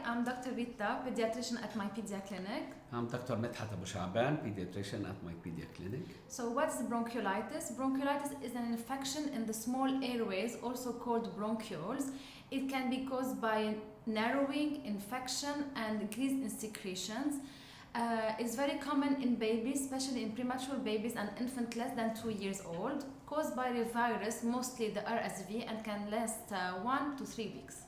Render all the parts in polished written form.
I'm Dr. Rita, pediatrician at my pedia clinic. I'm Dr. Medhat Abu-Shaaban, pediatrician at my pedia clinic. So what's bronchiolitis? Bronchiolitis is an infection in the small airways, also called bronchioles. It can be caused by narrowing, infection, and increase in secretions. It's very common in babies, especially in premature babies and infants less than 2 years old, caused by a virus, mostly the RSV, and can last 1 to 3 weeks.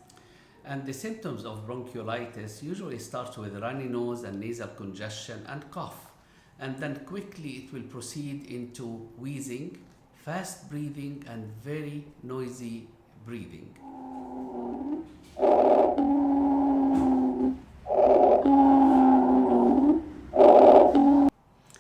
And the symptoms of bronchiolitis usually start with runny nose and nasal congestion and cough. And then quickly it will proceed into wheezing, fast breathing, and very noisy breathing.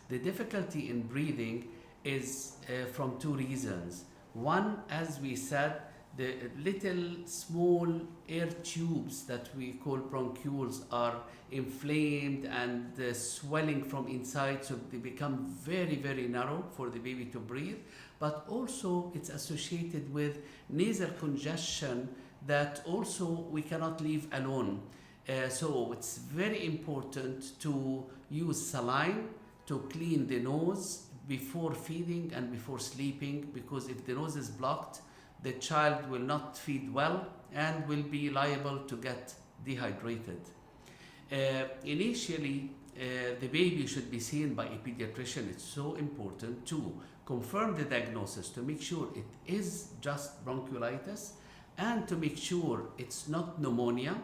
The difficulty in breathing is from two reasons. One, as we said, the little small air tubes that we call bronchioles are inflamed and swelling from inside, so they become very, very narrow for the baby to breathe. But also it's associated with nasal congestion that also we cannot leave alone. So it's very important to use saline to clean the nose before feeding and before sleeping, because if the nose is blocked, the child will not feed well and will be liable to get dehydrated. Initially, the baby should be seen by a pediatrician. It's so important to confirm the diagnosis, to make sure it is just bronchiolitis, and to make sure it's not pneumonia,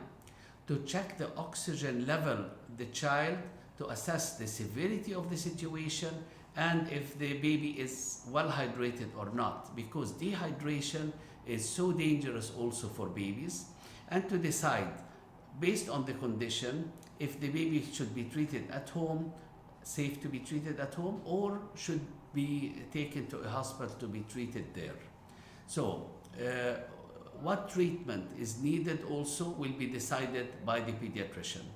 to check the oxygen level of the child, to assess the severity of the situation, and if the baby is well hydrated or not, because dehydration is so dangerous also for babies, and to decide based on the condition if the baby should be treated at home, safe to be treated at home, or should be taken to a hospital to be treated there. So what treatment is needed also will be decided by the pediatrician.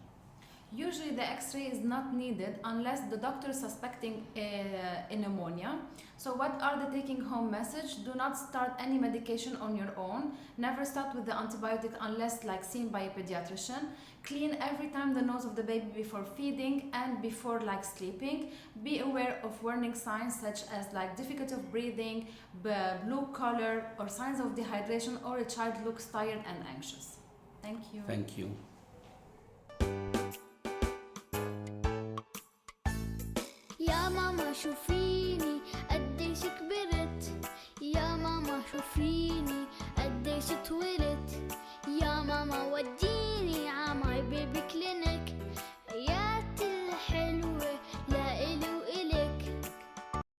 Usually the X-ray is not needed unless the doctor is suspecting a pneumonia. So what are the taking home message? Do not start any medication on your own. Never start with the antibiotic unless seen by a pediatrician. Clean every time the nose of the baby before feeding and before sleeping. Be aware of warning signs such as difficulty of breathing, blue color, or signs of dehydration, or a child looks tired and anxious. Thank you. Thank you. يا ماما شوفيني قديش كبرت، يا ماما شوفيني قديش طولت، يا ماما وديني ع ماي بيبي